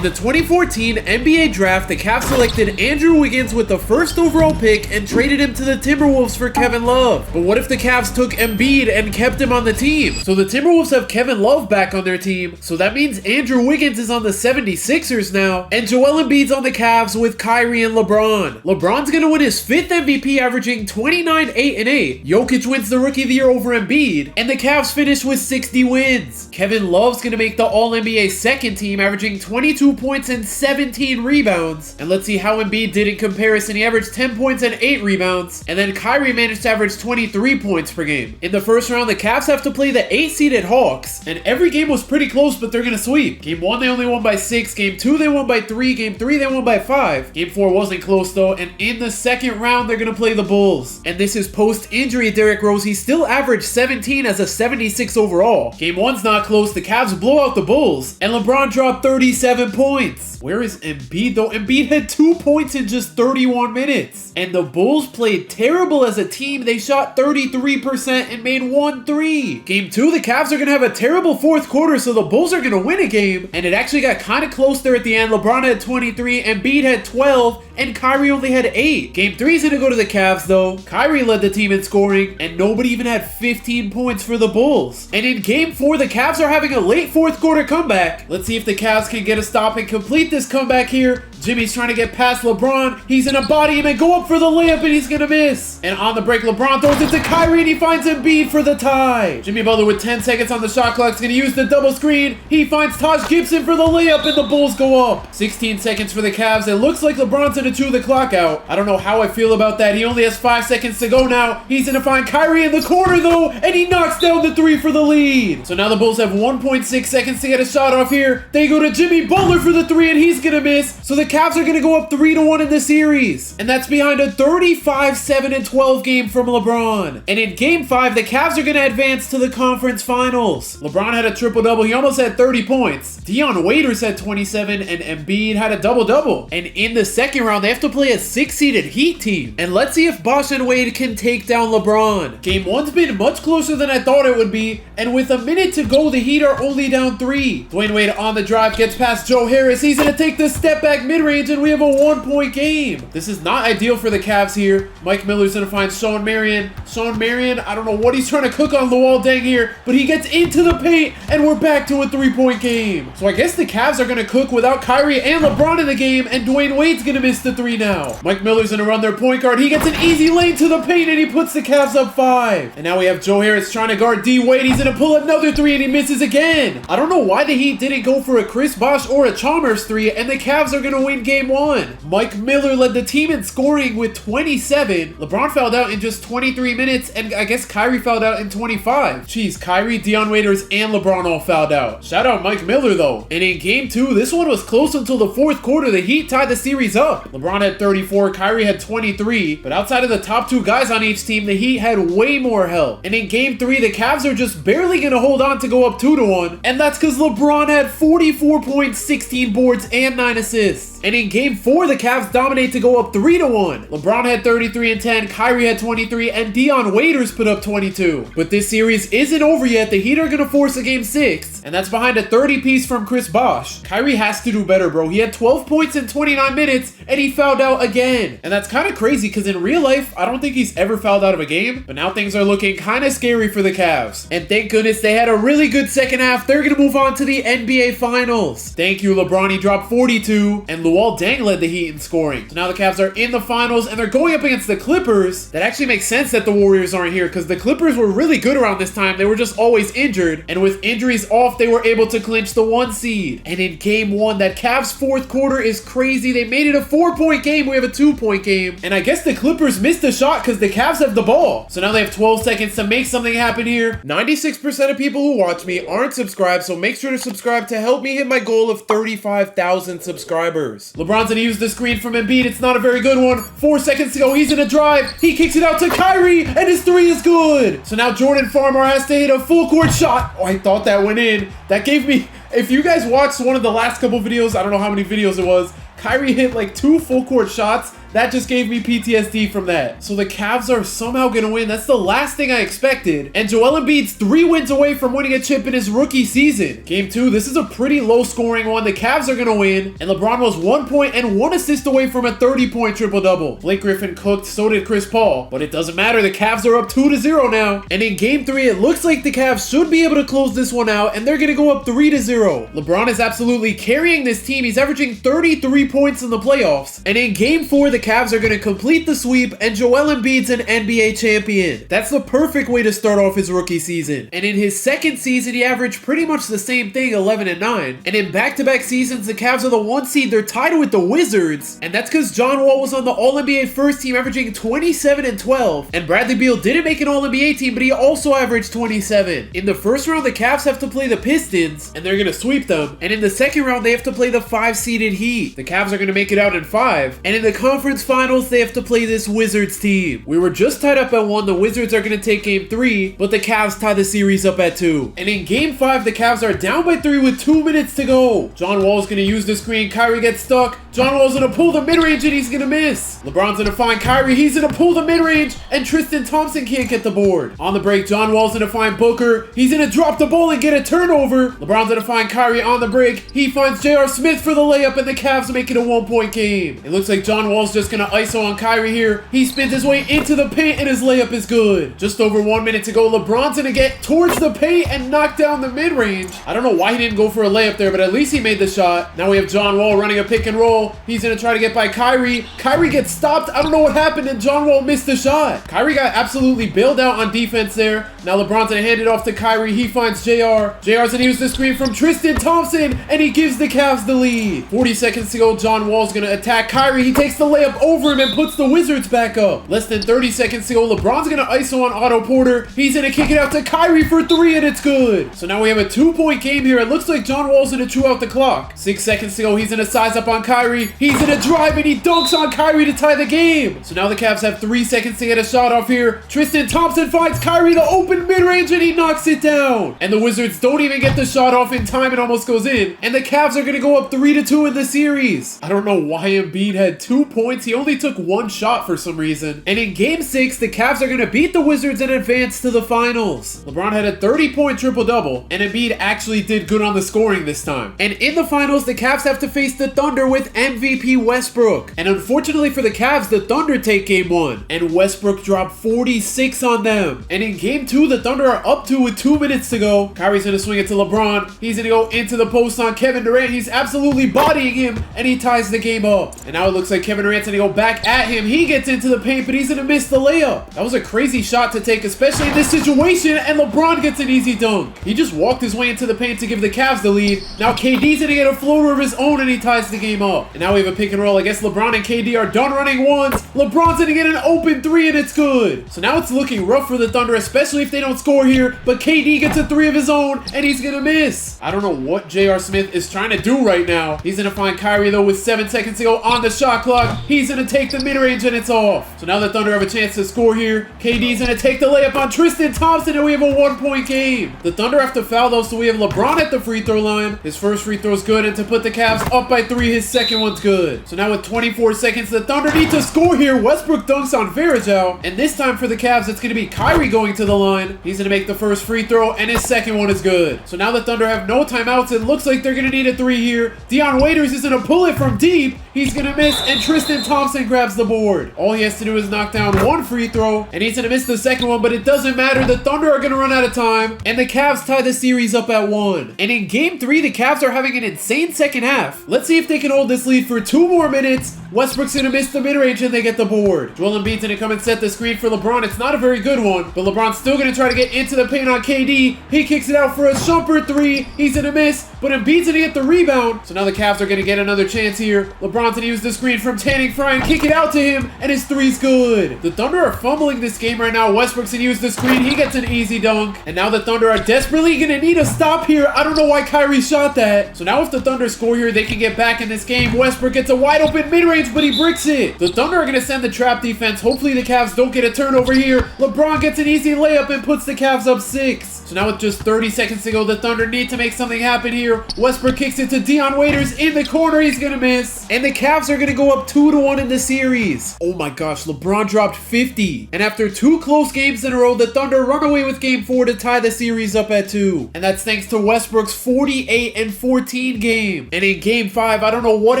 In the 2014 NBA draft, the Cavs selected Andrew Wiggins with the first overall pick and traded him to the Timberwolves for Kevin Love. But what if the Cavs took Embiid and kept him on the team? So the Timberwolves have Kevin Love back on their team, so that means Andrew Wiggins is on the 76ers now, and Joel Embiid's on the Cavs with Kyrie and LeBron. LeBron's gonna win his 5th MVP, averaging 29, 8, and 8. Jokic wins the Rookie of the Year over Embiid, and the Cavs finish with 60 wins. Kevin Love's gonna make the All-NBA second team, averaging 22 points and 17 rebounds. And let's see how Embiid did in comparison. He averaged 10 points and 8 rebounds, and then Kyrie managed to average 23 points per game. In the first round, the Cavs have to play the 8-seeded Hawks, and every game was pretty close, but they're gonna sweep. Game 1, they only won by 6. Game 2, they won by 3. Game 3, they won by 5. Game 4 wasn't close though, and in the second round, they're gonna play the Bulls. And this is post-injury Derrick Rose. He still averaged 17 as a 76 overall. Game 1's not close. The Cavs blow out the Bulls, and LeBron dropped 37 points. Where is Embiid though? Embiid had 2 points in just 31 minutes. And the Bulls played terrible as a team. They shot 33% and made 1 3. Game 2, the Cavs are gonna have a terrible fourth quarter, so the Bulls are gonna win a game. And it actually got kind of close there at the end. LeBron had 23, Embiid had 12, and Kyrie only had 8. Game 3 is gonna go to the Cavs though. Kyrie led the team in scoring, and nobody even had 15 points for the Bulls. And in Game 4, the Cavs are having a late fourth quarter comeback. Let's see if the Cavs can get a stop and complete this comeback here. Jimmy's trying to get past LeBron. He's gonna body him and go up for the layup, and he's gonna miss. And on the break, LeBron throws it to Kyrie, and he finds Embiid for the tie. Jimmy Butler with 10 seconds on the shot clock is gonna use the double screen. He finds Taj Gibson for the layup, and the Bulls go up. 16 seconds for the Cavs. It looks like LeBron's gonna chew the clock out. I don't know how I feel about that. He only has 5 seconds to go now. He's gonna find Kyrie in the corner though, and he knocks down the 3 for the lead. So now the Bulls have 1.6 seconds to get a shot off here. They go to Jimmy Butler for the 3, and he's gonna miss. So the Cavs are gonna go up 3-1 in the series. And that's behind a 35-7-12 game from LeBron. And in Game 5, the Cavs are gonna advance to the conference finals. LeBron had a triple-double. He almost had 30 points. Dion Waiters had 27, and Embiid had a double-double. And in the second round, they have to play a 6-seeded Heat team. And let's see if Bosh and Wade can take down LeBron. Game 1's been much closer than I thought it would be. And with a minute to go, the Heat are only down 3. Dwayne Wade on the drive gets past Joe Harris. He's gonna take the step back mid-range, and we have a 1-point game. This is not ideal for the Cavs here. Mike Miller's gonna find Sean Marion. Sean Marion, I don't know what he's trying to cook on Luol Deng here, but he gets into the paint, and we're back to a 3-point game. So I guess the Cavs are gonna cook without Kyrie and LeBron in the game, and Dwayne Wade's gonna miss the 3 now. Mike Miller's gonna run their point guard. He gets an easy lane to the paint, and he puts the Cavs up 5. And now we have Joe Harris trying to guard D Wade. He's gonna pull another 3, and he misses again. I don't know why the Heat didn't go for a Chris Bosh or a Chalmers 3, and the Cavs are gonna win Game 1. Mike Miller led the team in scoring with 27. LeBron fouled out in just 23 minutes, and I guess Kyrie fouled out in 25. Jeez, Kyrie, Dion Waiters, and LeBron all fouled out. Shout out Mike Miller though. And in Game 2, this one was close until the fourth quarter. The Heat tied the series up. LeBron had 34, Kyrie had 23, but outside of the top 2 guys on each team, the Heat had way more help. And in Game 3, the Cavs are just barely gonna hold on to go up 2-1, and that's because LeBron had 44 points, 16 boards, and 9 assists. And in Game 4, the Cavs dominate to go up 3-1. LeBron had 33 and 10, Kyrie had 23, and Dion Waiters put up 22. But this series isn't over yet. The Heat are gonna force a Game 6, and that's behind a 30-piece from Chris Bosh. Kyrie has to do better, bro. He had 12 points in 29 minutes, and he fouled out again. And that's kind of crazy, because in real life, I don't think he's ever fouled out of a game, but now things are looking kind of scary for the Cavs. And thank goodness they had a really good second half. They're gonna move on to the NBA Finals. Thank you, LeBron. He dropped 42, and Luol Deng led the Heat in scoring. So now the Cavs are in the finals, and they're going up against the Clippers. That actually makes sense that the Warriors aren't here, because the Clippers were really good around this time. They were just always injured, and with injuries off, they were able to clinch the 1 seed. And in Game 1, that Cavs fourth quarter is crazy. They made it a 4-point game. We have a 2-point game. And I guess the Clippers missed a shot because the Cavs have the ball. So now they have 12 seconds to make something happen here. 96% of people who watch me aren't subscribed, so make sure to subscribe to help me hit my goal of 35,000 subscribers. LeBron's gonna use the screen from Embiid. It's not a very good one. 4 seconds to go. He's gonna drive. He kicks it out to Kyrie, and his 3 is good. So now Jordan Farmar has to hit a full court shot. Oh, I thought that went in. That gave me... If you guys watched one of the last couple videos, I don't know how many videos it was, Kyrie hit like 2 full court shots. That just gave me PTSD from that. So the Cavs are somehow going to win. That's the last thing I expected. And Joel Embiid's 3 wins away from winning a chip in his rookie season. Game 2, this is a pretty low scoring one. The Cavs are going to win. And LeBron was 1 point and 1 assist away from a 30-point triple-double. Blake Griffin cooked, so did Chris Paul. But it doesn't matter. The Cavs are up 2-0 now. And in Game 3, it looks like the Cavs should be able to close this one out. And they're going to go up 3-0. LeBron is absolutely carrying this team. He's averaging 33 points in the playoffs. And in Game 4, the Cavs are going to complete the sweep. And Joel Embiid's an NBA champion. That's the perfect way to start off his rookie season. And in his second season, he averaged pretty much the same thing, 11-9. And in back-to-back seasons, the Cavs are the 1 seed. They're tied with the Wizards. And that's because John Wall was on the All-NBA first team, averaging 27-12. And Bradley Beal didn't make an All-NBA team, but he also averaged 27. In the first round, the Cavs have to play the Pistons, and they're going to sweep them. And in the second round, they have to play the 5-seeded Heat. The Cavs are going to make it out in 5. And in the conference finals, they have to play this Wizards team. We were just tied up at 1. The Wizards are going to take Game 3, but the Cavs tie the series up at 2. And in Game 5, the Cavs are down by 3 with 2 minutes to go. John Wall's going to use the screen. Kyrie gets stuck. John Wall's going to pull the mid-range, and he's going to miss. LeBron's going to find Kyrie. He's going to pull the mid-range, and Tristan Thompson can't get the board. On the break, John Wall's going to find Booker. He's going to drop the ball and get a turnover. LeBron's going to find Kyrie on the break. He finds J.R. Smith for the layup, and the Cavs make it a 1-point game. It looks like John Wall's just going to ISO on Kyrie here. He spins his way into the paint, and his layup is good. Just over 1 minute to go. LeBron's going to get towards the paint and knock down the mid-range. I don't know why he didn't go for a layup there, but at least he made the shot. Now we have John Wall running a pick and roll. He's going to try to get by Kyrie. Kyrie gets stopped. I don't know what happened, and John Wall missed the shot. Kyrie got absolutely bailed out on defense there. Now LeBron's going to hand it off to Kyrie. He finds JR. JR's going to use the screen from Tristan Thompson, and he gives the Cavs the lead. 40 seconds to go. John Wall's going to attack Kyrie. He takes the layup over him and puts the Wizards back up. Less than 30 seconds to go. LeBron's going to ISO on Otto Porter. He's going to kick it out to Kyrie for 3, and it's good. So now we have a 2-point game here. It looks like John Wall's going to chew out the clock. 6 seconds to go. He's going to size up on Kyrie. He's going to drive, and he dunks on Kyrie to tie the game. So now the Cavs have 3 seconds to get a shot off here. Tristan Thompson finds Kyrie the open mid-range, and he knocks it down. And the Wizards don't even get the shot off in time. It almost goes in. And the Cavs are going to go up 3-2 in the series. I don't know why Embiid had 2 points. He only took 1 shot for some reason. And in Game 6, the Cavs are going to beat the Wizards and advance to the finals. LeBron had a 30-point triple-double, and Embiid actually did good on the scoring this time. And in the finals, the Cavs have to face the Thunder with MVP Westbrook. And unfortunately for the Cavs, the Thunder take Game 1. And Westbrook dropped 46 on them. And in Game 2, the Thunder are up 2 with 2 minutes to go. Kyrie's going to swing it to LeBron. He's going to go into the post on Kevin Durant. He's absolutely bodying him, and he ties the game up. And now it looks like Kevin Durant's going to go back at him. He gets into the paint, but he's going to miss the layup. That was a crazy shot to take, especially in this situation, and LeBron gets an easy dunk. He just walked his way into the paint to give the Cavs the lead. Now KD's going to get a floater of his own, and he ties the game up. And now we have a pick and roll. I guess LeBron and KD are done running ones. LeBron's going to get an open 3, and it's good. So now it's looking rough for the Thunder, especially if they don't score here, but KD gets a 3 of his own, and he's going to miss. I don't know what J.R. Smith is trying to do right now. He's going to find Kyrie, though, with 7 seconds to go on the shot clock. He's going to take the mid-range, and it's off. So now the Thunder have a chance to score here. KD's going to take the layup on Tristan Thompson, and we have a 1-point game. The Thunder have to foul, though, so we have LeBron at the free throw line. His first free throw is good, and to put the Cavs up by 3, his second one's good. So now with 24 seconds, the Thunder need to score here. Westbrook dunks on Varejao, and this time for the Cavs, it's going to be Kyrie going to the line. He's going to make the first free throw, and his second one is good. So now the Thunder have no timeouts. It looks like they're going to need a 3 here. Dion Waiters is going to pull it from deep. He's going to miss, and Tristan Thompson grabs the board. All he has to do is knock down 1 free throw, and he's going to miss the second one, but it doesn't matter. The Thunder are going to run out of time, and the Cavs tie the series up at 1. And in Game 3, the Cavs are having an insane second half. Let's see if they can hold this lead for 2 more minutes. Westbrook's going to miss the mid-range, and they get the board. Joel Embiid's going to come and set the screen for LeBron. It's not a very good one, but LeBron's still going to try to get into the paint on KD. He kicks it out for a Shumpert 3. He's going to miss, but Embiid's going to get the rebound. So now the Cavs are going to get another chance here. LeBron's going to use the screen from Channing Frye and kick it out to him, and his 3's good. The Thunder are fumbling this game right now. Westbrook's going to use the screen. He gets an easy dunk, and now the Thunder are desperately going to need a stop here. I don't know why Kyrie shot that. So now if the Thunder score here, they can get back in this game. Westbrook gets a wide open mid-range, but he bricks it. The Thunder are going to send the trap defense. Hopefully the Cavs don't get a turnover here. LeBron gets an easy layup and puts the Cavs up 6. So now with just 30 seconds to go, the Thunder need to make something happen here. Westbrook kicks it to Dion Waiters in the corner. He's going to miss. And the the Cavs are gonna go up 2-1 in the series. Oh my gosh, LeBron dropped 50. And after 2 close games in a row, the Thunder run away with game 4 to tie the series up at 2. And that's thanks to Westbrook's 48-14 game. And in game 5, I don't know what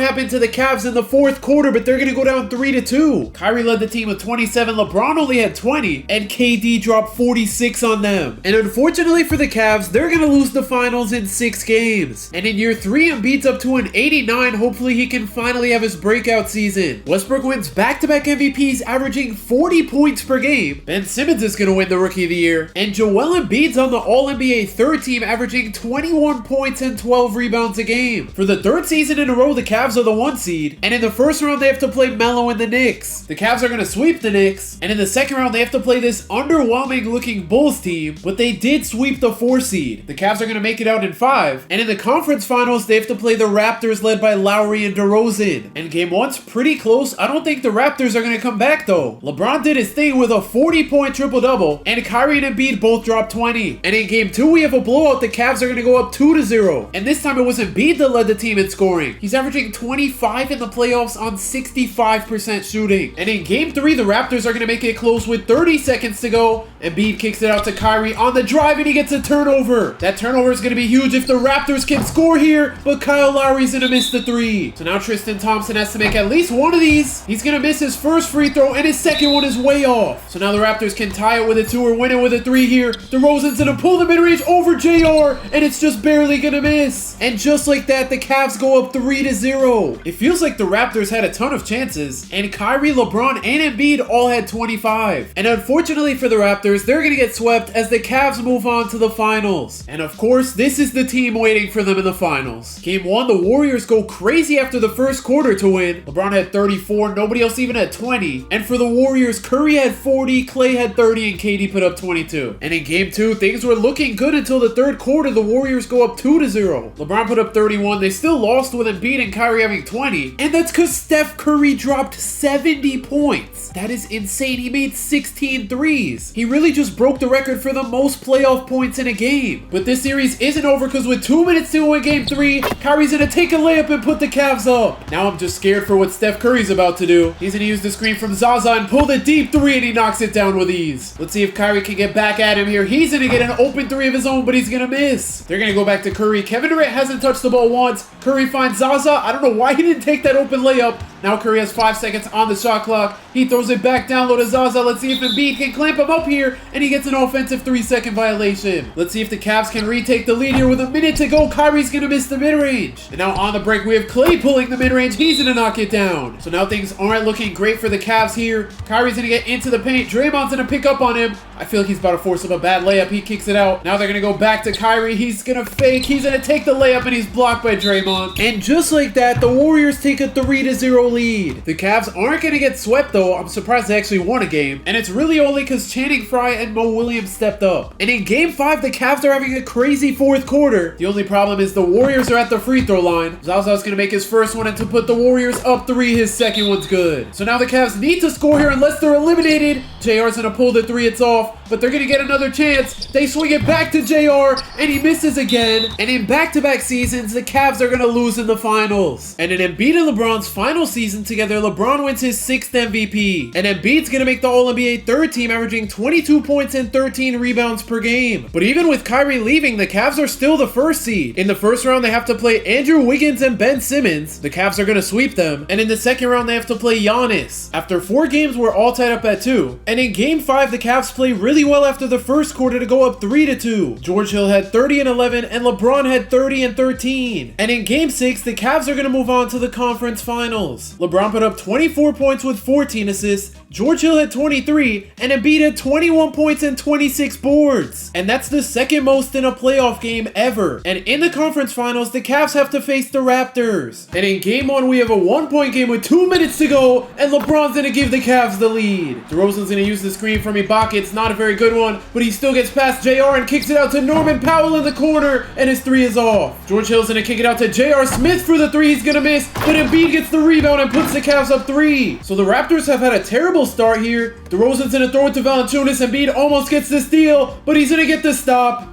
happened to the Cavs in the 4th quarter, but they're gonna go down 3-2. Kyrie led the team with 27, LeBron only had 20, and KD dropped 46 on them. And unfortunately for the Cavs, they're gonna lose the finals in 6 games. And in year 3, Embiid's up to an 89. Hopefully he can finally have his breakout season. Westbrook wins back-to-back MVPs, averaging 40 points per game. Ben Simmons is gonna win the Rookie of the Year. And Joel Embiid's on the All-NBA 3rd team, averaging 21 points and 12 rebounds a game. For the 3rd season in a row, the Cavs are the 1 seed. And in the 1st round, they have to play Melo and the Knicks. The Cavs are gonna sweep the Knicks. And in the 2nd round, they have to play this underwhelming-looking Bulls team. But they did sweep the 4 seed. The Cavs are gonna make it out in 5. And in the conference finals, they have to play the Raptors led by Lowry and DeRozan. And game 1's pretty close. I don't think the Raptors are going to come back though. LeBron did his thing with a 40-point triple-double, and Kyrie and Embiid both dropped 20. And in game 2, we have a blowout. The Cavs are going to go up 2-0. And this time it was Embiid that led the team in scoring. He's averaging 25 in the playoffs on 65% shooting. And in game 3, the Raptors are going to make it close with 30 seconds to go. Embiid kicks it out to Kyrie on the drive, and he gets a turnover. That turnover is going to be huge if the Raptors can score here, but Kyle Lowry's going to miss the 3. So now Tristan Thompson has to make at least one of these. He's going to miss his first free throw, and his second one is way off. So now the Raptors can tie it with a 2 or win it with a 3 here. DeRozan's going to pull the mid-range over JR, and it's just barely going to miss. And just like that, the Cavs go up 3-0. It feels like the Raptors had a ton of chances, and Kyrie, LeBron, and Embiid all had 25. And unfortunately for the Raptors, they're going to get swept as the Cavs move on to the finals. And of course, this is the team waiting for them in the finals. Game 1, the Warriors go crazy after the first quarter to win. LeBron had 34, nobody else even had 20. And for the Warriors, Curry had 40, Klay had 30, and KD put up 22. And in game 2, things were looking good until the 3rd quarter. The Warriors go up 2-0. LeBron put up 31. They still lost with Embiid and Kyrie having 20. And that's because Steph Curry dropped 70 points. That is insane. He made 16 threes. He really just broke the record for the most playoff points in a game. But this series isn't over because with 2 minutes to go in game 3, Kyrie's gonna take a layup and put the Cavs up. Now I'm just scared for what Steph Curry's about to do. He's gonna use the screen from Zaza and pull the deep 3, and he knocks it down with ease. Let's see if Kyrie can get back at him here. He's gonna get an open 3 of his own, but he's gonna miss. They're gonna go back to Curry. Kevin Durant hasn't touched the ball once. Curry finds Zaza. I don't know why he didn't take that open layup. Now Curry has 5 seconds on the shot clock. He throws it back down low to Zaza. Let's see if Embiid can clamp him up here, and he gets an offensive 3-second violation. Let's see if the Cavs can retake the lead here with a minute to go. Kyrie's gonna miss the mid-range. And now on the break, we have Klay pulling the mid-range. He's gonna knock it down. So now things aren't looking great for the Cavs here. Kyrie's gonna get into the paint. Draymond's gonna pick up on him. I feel like he's about to force up a bad layup. He kicks it out. Now they're gonna go back to Kyrie. He's gonna fake. He's gonna take the layup, and he's blocked by Draymond. And just like that, the Warriors take a 3-0 lead. The Cavs aren't gonna get swept though. I'm surprised they actually won a game. And it's really only because Channing Frye and Mo Williams stepped up. And in game 5, the Cavs are having a crazy 4th quarter. The only problem is the Warriors are at the free throw line. Zaza's gonna make his first one, and to put the Warriors up 3, his second one's good. So now the Cavs need to score here unless they're eliminated. JR's gonna pull the 3, it's off, but they're gonna get another chance. They swing it back to JR, and he misses again. And in back-to-back seasons, the Cavs are gonna lose in the finals. And in Embiid and LeBron's final season together, LeBron wins his 6th MVP. And Embiid's gonna make the All-NBA 3rd team, averaging 22 points and 13 rebounds per game. But even with Kyrie leaving, the Cavs are still the 1st seed. In the 1st round, they have to play Andrew Wiggins and Ben Simmons. The Cavs are gonna sweep them. And in the 2nd round, they have to play Giannis. After 4 games, we're all tied up at 2. And in game 5, the Cavs play really well after the first quarter to go up 3-2. George Hill had 30 and 11, and LeBron had 30 and 13. And in game 6, the Cavs are gonna move on to the conference finals. LeBron put up 24 points with 14 assists. George Hill had 23, and Embiid had 21 points and 26 boards. And that's the 2nd most in a playoff game ever. And in the conference finals, the Cavs have to face the Raptors. And in game 1, we have a 1-point game with 2 minutes to go, and LeBron's gonna give the Cavs the lead. DeRozan's gonna use the screen from Ibaka. It's not a very good one, but he still gets past JR and kicks it out to Norman Powell in the corner, and his 3 is off. George Hill's gonna kick it out to J.R. Smith for the 3. He's gonna miss, but Embiid gets the rebound and puts the Cavs up 3. So the Raptors have had a terrible start here. DeRozan's gonna throw it to Valanciunas. Embiid almost gets the steal, but he's gonna get the stop.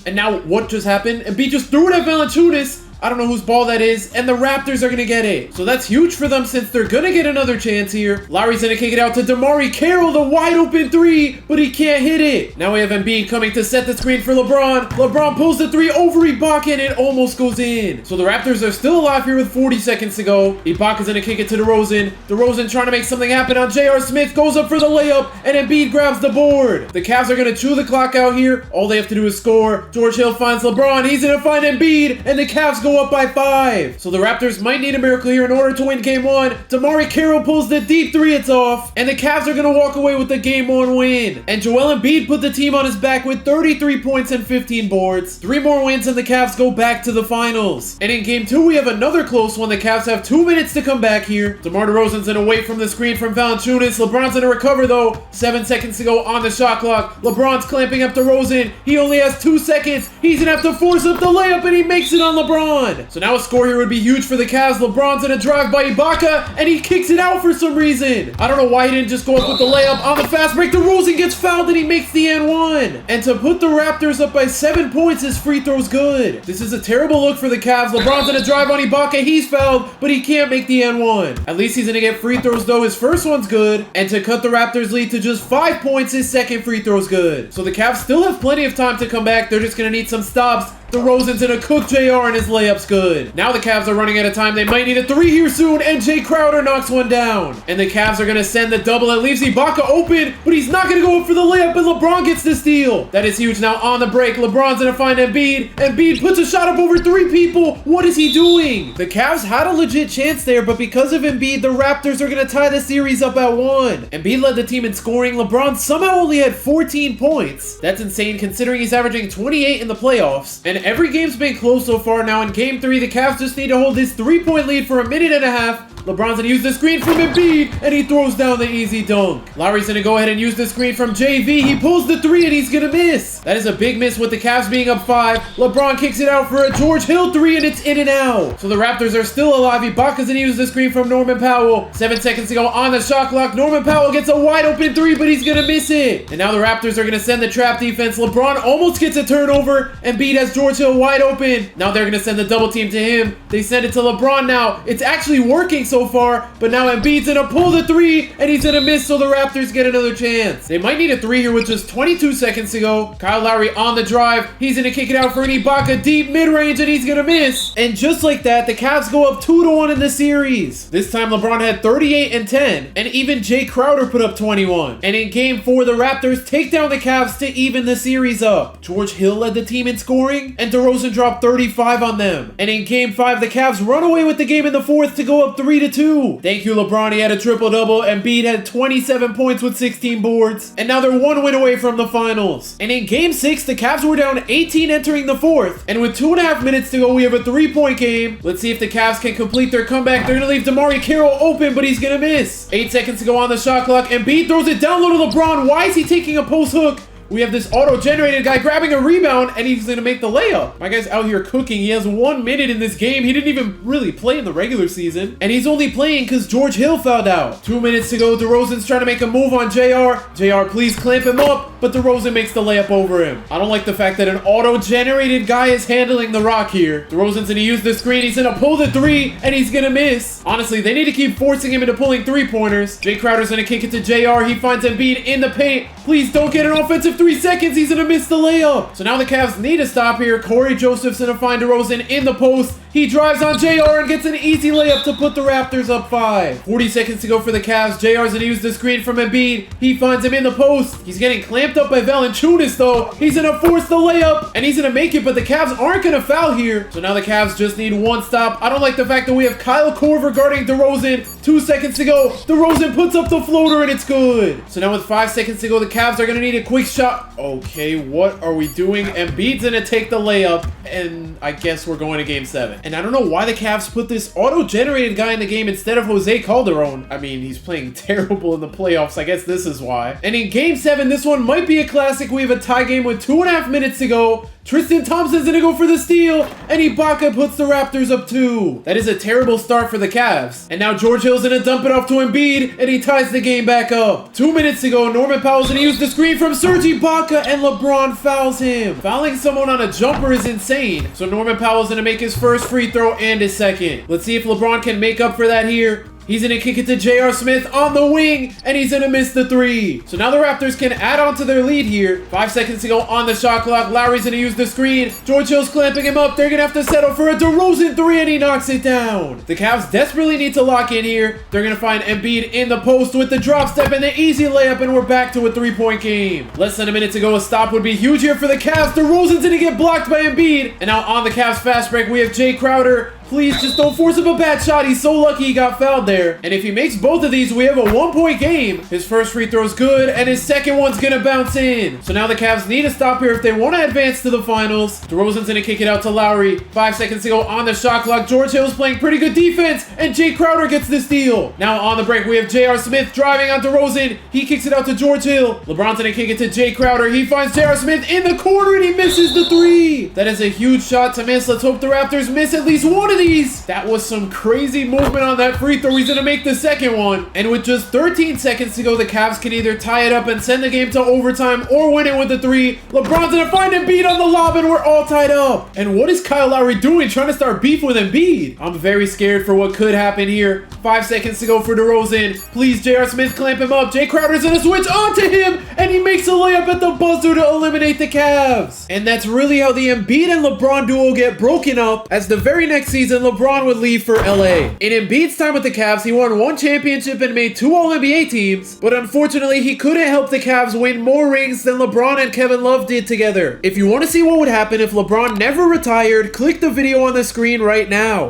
And now what just happened? Embiid just threw it at Valanciunas, I don't know whose ball that is, and the Raptors are going to get it. So that's huge for them since they're going to get another chance here. Lowry's going to kick it out to DeMarre Carroll, the wide open three, but he can't hit it. Now we have Embiid coming to set the screen for LeBron. LeBron pulls the three over Ibaka, and it almost goes in. So the Raptors are still alive here with 40 seconds to go. Ibaka's going to kick it to DeRozan. DeRozan trying to make something happen on J.R. Smith, goes up for the layup, and Embiid grabs the board. The Cavs are going to chew the clock out here. All they have to do is score. George Hill finds LeBron. He's going to find Embiid, and the Cavs go up by 5. So the Raptors might need a miracle here in order to win game 1. DeMarre Carroll pulls the deep three. It's off, and the Cavs are going to walk away with the game 1 win. And Joel Embiid put the team on his back with 33 points and 15 boards. 3 more wins, and the Cavs go back to the finals. And in game 2, we have another close one. The Cavs have 2 minutes to come back here. DeMar DeRozan's going to wait from the screen from Valanciunas. LeBron's going to recover, though. 7 seconds to go on the shot clock. LeBron's clamping up DeRozan. He only has 2 seconds. He's going to have to force up the layup, and he makes it on LeBron. So now a score here would be huge for the Cavs. LeBron's going to drive by Ibaka, and he kicks it out for some reason. I don't know why he didn't just go up with the layup on the fast break. DeRozan gets fouled, and he makes the and-one. And to put the Raptors up by 7 points, his free throw's good. This is a terrible look for the Cavs. LeBron's going to drive on Ibaka. He's fouled, but he can't make the and-one. At least he's going to get free throws, though. His first one's good. And to cut the Raptors' lead to just 5 points, his second free throw's good. So the Cavs still have plenty of time to come back. They're just going to need some stops. DeRozan's gonna cook JR, and his layup's good. Now the Cavs are running out of time. They might need a 3 here soon, and Jay Crowder knocks one down. And the Cavs are gonna send the double. It leaves Ibaka open, but he's not gonna go up for the layup, and LeBron gets the steal. That is huge. Now on the break, LeBron's gonna find Embiid. Embiid puts a shot up over 3 people. What is he doing? The Cavs had a legit chance there, but because of Embiid, the Raptors are gonna tie the series up at 1. Embiid led the team in scoring. LeBron somehow only had 14 points. That's insane considering he's averaging 28 in the playoffs. And every game's been close so far. Now in game 3, the Cavs just need to hold this 3-point lead for a minute and a half. LeBron's gonna use the screen from Embiid, and he throws down the easy dunk. Lowry's gonna go ahead and use the screen from JV. He pulls the 3, and he's gonna miss. That is a big miss with the Cavs being up 5. LeBron kicks it out for a George Hill 3, and it's in and out. So the Raptors are still alive. Ibaka's gonna use the screen from Norman Powell. 7 seconds to go on the shot clock. Norman Powell gets a wide open 3, but he's gonna miss it. And now the Raptors are gonna send the trap defense. LeBron almost gets a turnover. Embiid has George Hill wide open. Now they're gonna send the double team to him. They send it to LeBron now. It's actually working so far, but now Embiid's gonna pull the 3, and he's gonna miss, so the Raptors get another chance. They might need a 3 here with just 22 seconds to go. Kyle Lowry on the drive. He's gonna kick it out for an Ibaka deep mid-range, and he's gonna miss. And just like that, the Cavs go up 2-1 in the series. This time LeBron had 38 and 10, and even Jay Crowder put up 21. And in game 4, the Raptors take down the Cavs to even the series up. George Hill led the team in scoring, and DeRozan dropped 35 on them. And in game 5, the Cavs run away with the game in the 4th to go up 3-2. Thank you, LeBron. He had a triple-double. Embiid had 27 points with 16 boards. And now they're 1 win away from the finals. And in game 6, the Cavs were down 18 entering the 4th. And with 2.5 minutes to go, we have a 3-point game. Let's see if the Cavs can complete their comeback. They're going to leave DeMarre Carroll open, but he's going to miss. 8 seconds to go on the shot clock. Embiid throws it down low to LeBron. Why is he taking a post hook? We have this auto-generated guy grabbing a rebound, and he's going to make the layup. My guy's out here cooking. He has 1 minute in this game. He didn't even really play in the regular season. And he's only playing because George Hill fouled out. 2 minutes to go. DeRozan's trying to make a move on JR. JR, please clamp him up. But DeRozan makes the layup over him. I don't like the fact that an auto-generated guy is handling the rock here. DeRozan's going to use the screen. He's going to pull the 3, and he's going to miss. Honestly, they need to keep forcing him into pulling 3-pointers. Jay Crowder's going to kick it to JR. He finds Embiid in the paint. Please don't get an offensive 3 seconds. He's going to miss the layup. So now the Cavs need a stop here. Corey Joseph's going to find DeRozan in the post. He drives on JR and gets an easy layup to put the Raptors up 5. 40 seconds to go for the Cavs. JR's going to use the screen from Embiid. He finds him in the post. He's getting clamped up by Valanciunas, though. He's going to force the layup, and he's going to make it, but the Cavs aren't going to foul here. So now the Cavs just need 1 stop. I don't like the fact that we have Kyle Korver guarding DeRozan. 2 seconds to go. DeRozan puts up the floater, and it's good. So now with 5 seconds to go, the Cavs are going to need a quick shot. Okay, what are we doing? Embiid's going to take the layup, and I guess we're going to game 7. And I don't know why the Cavs put this auto-generated guy in the game instead of Jose Calderon. I mean, he's playing terrible in the playoffs. I guess this is why. And in game 7, this one might be a classic. We have a tie game with 2.5 minutes to go. Tristan Thompson's gonna go for the steal, and Ibaka puts the Raptors up 2. That is a terrible start for the Cavs. And now George Hill's gonna dump it off to Embiid, and he ties the game back up. 2 minutes to go, Norman Powell's gonna use the screen from Serge Ibaka, and LeBron fouls him. Fouling someone on a jumper is insane, so Norman Powell's gonna make his first free throw and his second. Let's see if LeBron can make up for that here. He's going to kick it to J.R. Smith on the wing, and he's going to miss the 3. So now the Raptors can add on to their lead here. 5 seconds to go on the shot clock. Lowry's going to use the screen. George Hill's clamping him up. They're going to have to settle for a DeRozan 3, and he knocks it down. The Cavs desperately need to lock in here. They're going to find Embiid in the post with the drop step and the easy layup, and we're back to a 3-point game. Less than a minute to go. A stop would be huge here for the Cavs. DeRozan's going to get blocked by Embiid. And now on the Cavs fast break, we have Jay Crowder. Please, just don't force him a bad shot. He's so lucky he got fouled there. And if he makes both of these, we have a 1-point game. His first free throw's good, and his second one's gonna bounce in. So now the Cavs need to stop here if they want to advance to the finals. DeRozan's gonna kick it out to Lowry. 5 seconds to go on the shot clock. George Hill's playing pretty good defense, and Jay Crowder gets the steal. Now on the break, we have J.R. Smith driving on DeRozan. He kicks it out to George Hill. LeBron's gonna kick it to Jay Crowder. He finds J.R. Smith in the corner, and he misses the 3. That is a huge shot to miss. Let's hope the Raptors miss at least one of these. That was some crazy movement on that free throw. He's gonna make the second one. And with just 13 seconds to go, the Cavs can either tie it up and send the game to overtime or win it with a 3. LeBron's gonna find Embiid on the lob, and we're all tied up. And what is Kyle Lowry doing, trying to start beef with Embiid? I'm very scared for what could happen here. 5 seconds to go for DeRozan. Please, J.R. Smith, clamp him up. Jay Crowder's gonna switch onto him, and he makes a layup at the buzzer to eliminate the Cavs. And that's really how the Embiid and LeBron duo get broken up, as the very next season, LeBron would leave for LA. In Embiid's time with the Cavs, he won 1 championship and made 2 All-NBA teams, but unfortunately, he couldn't help the Cavs win more rings than LeBron and Kevin Love did together. If you want to see what would happen if LeBron never retired, click the video on the screen right now.